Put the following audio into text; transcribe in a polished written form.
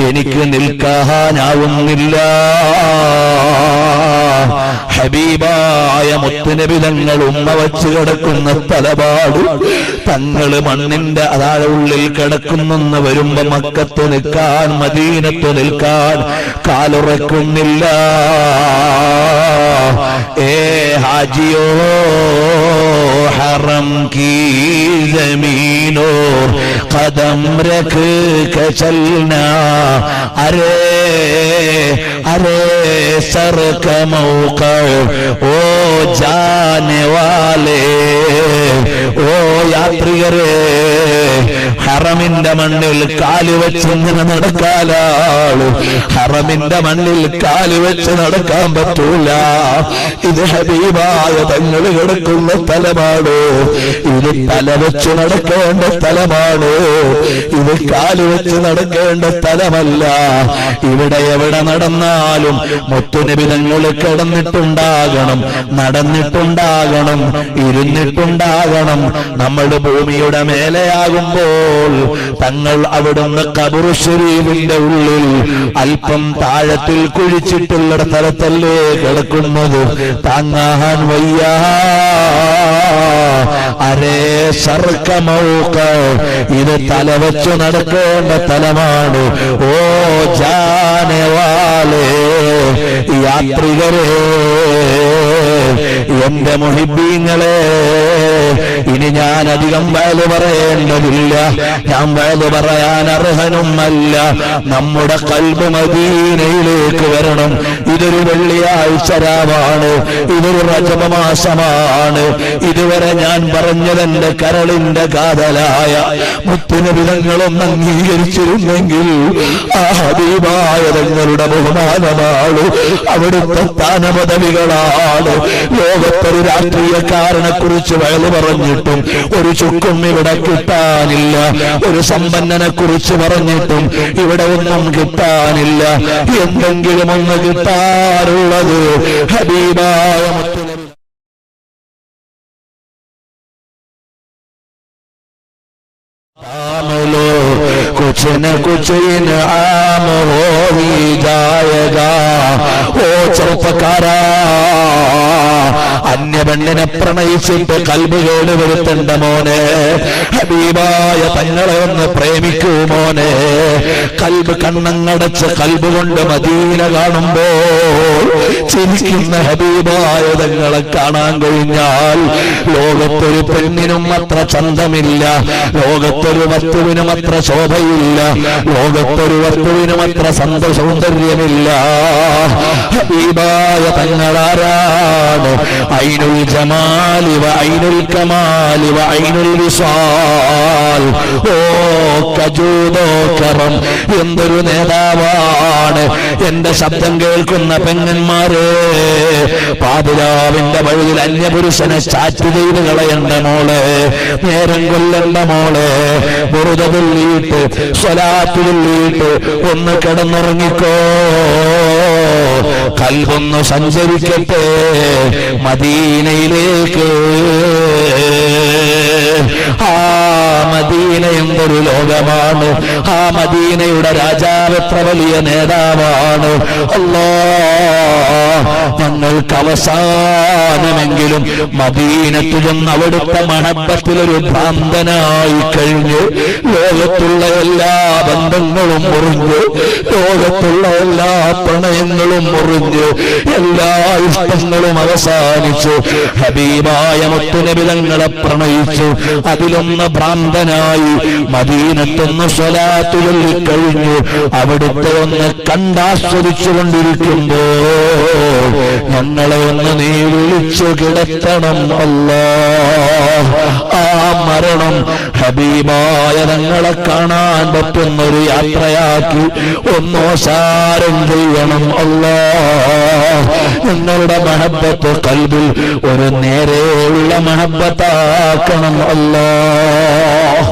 എനിക്ക് നിൽക്കാനാവുന്നില്ല. ഹബീബായ മുത്തുനബി തങ്ങൾ ഉമ്മ വച്ച് കിടക്കുന്ന തലപാട് തങ്ങള് മണ്ണിന്റെ അതാഴ ഉള്ളിൽ കിടക്കുന്നെന്ന് വരുമ്പോ മക്കത്ത് നിൽക്കാൻ മദീനത്ത് നിൽക്കാൻ കാലുറക്കുന്നില്ല. ഏ ഹാജിയോ ഹറം കീ ജമീനോ ഖദം രഖ് കെ ചൽനാ അരേ अरे सर का मौका ओ जाने वाले ओ യാത്രികരെ ഹറമിന്റെ മണ്ണിൽ കാലുവെച്ചിങ്ങനെ നടക്കാനാള് ഹറമിന്റെ മണ്ണിൽ കാലുവെച്ച് നടക്കാൻ പറ്റൂല. ഇത് ഹബീബായ തങ്ങൾ കിടക്കുന്ന സ്ഥലമാണ്. ഇത് തലവെച്ച് നടക്കേണ്ട സ്ഥലമാണ്. ഇത് കാലുവെച്ച് നടക്കേണ്ട സ്ഥലമല്ല. ഇവിടെ എവിടെ നടന്നാലും മുത്തുനബി തങ്ങൾ കിടന്നിട്ടുണ്ടാകണം, നടന്നിട്ടുണ്ടാകണം, ഇരുന്നിട്ടുണ്ടാകണം. നമ്മൾ ഭൂമിയുടെ മേലെയാകുമ്പോൾ തങ്ങൾ അവിടുന്ന് ഖബർ ശരീഫിന്റെ ഉള്ളിൽ അല്പം താഴത്തിൽ കുഴിച്ചിട്ടുള്ള സ്ഥലത്തല്ലേ കിടക്കുന്നത്. താങ്ങാൻ വയ്യ. അരേ സർക്കമൗക ഇത് തലവെച്ചു നടക്കേണ്ട സ്ഥലമാണ്. ഓ ജാനവാലേ യാത്രികരെ, എന്റെ മുഹിബ്ബീങ്ങളെ, ഇനി ഞാൻ അധികം വയല് പറയേണ്ടതില്ല. ഞാൻ വയല് പറയാൻ അർഹനുമല്ല. നമ്മുടെ ഖൽബ് മദീനയിലേക്ക് വരണം. ഇതൊരു വെള്ളിയാഴ്ച രാവാണ്. ഇതൊരു റജബ് മാസമാണ്. ഇതുവരെ ഞാൻ പറഞ്ഞതെന്റെ കരളിന്റെ കാതലായ മുത്തുനബി തങ്ങളൊന്ന് അംഗീകരിച്ചിരുന്നെങ്കിൽ ആ ഹബീബായ തങ്ങളുടെ ബഹുമാനമാണ്, അവിടുത്തെ സ്ഥാനപദവികളാണ്. ലോകത്തൊരു രാഷ്ട്രീയക്കാരനെ കുറിച്ച് വയല് പറഞ്ഞിട്ടും ഒരു ചുക്കും ഇവിടെ കിട്ടാനില്ല. ഒരു സമ്പന്നനെ കുറിച്ച് പറഞ്ഞിട്ടും ഇവിടെ ഒന്നും കിട്ടാനില്ല. എന്തെങ്കിലും ഒന്ന് കിട്ടാറുള്ളത് ഹബീബായ മുത്തുനബി. कुछ न कुछ इनाम हो ही जाएगा. ഓ ചെറുപ്പക്കാരാ, അന്യപെണ്ണിനെ പ്രണയിച്ചിട്ട് കൽബ് കേട് വരുത്തേണ്ട മോനെ. ഹബീബായ തങ്ങളെ ഒന്ന് പ്രേമിക്കൂ മോനെ. കൽബ് കണ്ണങ്ങടച്ച് കൽബ് കൊണ്ട് മദീന കാണുമ്പോൾ ചിരിക്കുന്ന ഹബീബായ തങ്ങളെ കാണാൻ കഴിഞ്ഞാൽ ലോകത്തൊരു പെണ്ണിനും അത്ര ചന്തമില്ല. ലോകത്തൊരു വസ്തുവിനും അത്ര ശോഭയില്ല. ലോകത്തൊരു വസ്തുവിനും അത്ര സൗന്ദര്യമില്ല. ഹബീബായ തങ്ങളാരാണ്? ഐനുൽ ജമാലി വ ഐനുൽ കമാലി വ ഐനുൽ വിസാൽ. ഓ കജൂദോ കറം, എന്തൊരു നേതാവാണ്. എന്റെ ശബ്ദം കേൾക്കുന്ന പെങ്ങന്മാരെ, പാതിരാവിന്റെ വഴിയിൽ അന്യപുരുഷനെ ചാറ്റ് ചെയ്ത് കളയണ്ട മോളെ, നേരം കൊല്ലണ്ട മോളെ. ബുറുദ ചൊല്ലിയിട്ട് സ്വലാത്ത് ചൊല്ലിയിട്ട് ഒന്ന് കിടന്നുറങ്ങിക്കോ. കൽബൊന്ന് സഞ്ചരിക്കട്ടെ മദീനയിലേക്ക്. ആ മദീന എന്തൊരു ലോകമാണ്. ആ മദീനയുടെ രാജാവ് എത്ര വലിയ നേതാവാണ്. അല്ലാഹ്, ഞങ്ങൾക്ക് അവസാനമെങ്കിലും മദീനത്തു ചെന്ന് അവിടുത്തെ മഹബത്തിലൊരു ഭ്രാന്തനായി കഴിഞ്ഞു ലോകത്തുള്ള എല്ലാ ബന്ധങ്ങളും മുറിഞ്ഞു, ലോകത്തുള്ള എല്ലാ പ്രണയങ്ങളും മുറിഞ്ഞു, എല്ലാ ഇഷ്ടങ്ങളും അവസാനിച്ചു. ഹബീബായ മുത്തുനബി തങ്ങളെ പ്രണയിച്ചു. അതിലൊന്ന് ഭ്രാന്തനായി മദീനത്തൊന്ന് സ്വലാത്ത് ചൊല്ലിക്കഴിഞ്ഞു. അവിടുത്തെ ഒന്ന് കണ്ടാസ്വദിച്ചു കൊണ്ടിരിക്കുമ്പോ ഞങ്ങളെ ഒന്ന് നീ വിളിച്ചു കിടത്തണം അല്ലാഹ്. ആ മരണം ഹബീബായ തങ്ങളെ കാണാൻ പറ്റുന്നൊരു യാത്രയാക്കി ഒന്നോശാരം ചെയ്യണം അല്ലാഹ്. ഞങ്ങളുടെ മഹബത്ത് ഖൽബിൽ ഒരു നേരെയുള്ള മഹബത്താക്കണം അല്ലാഹ്.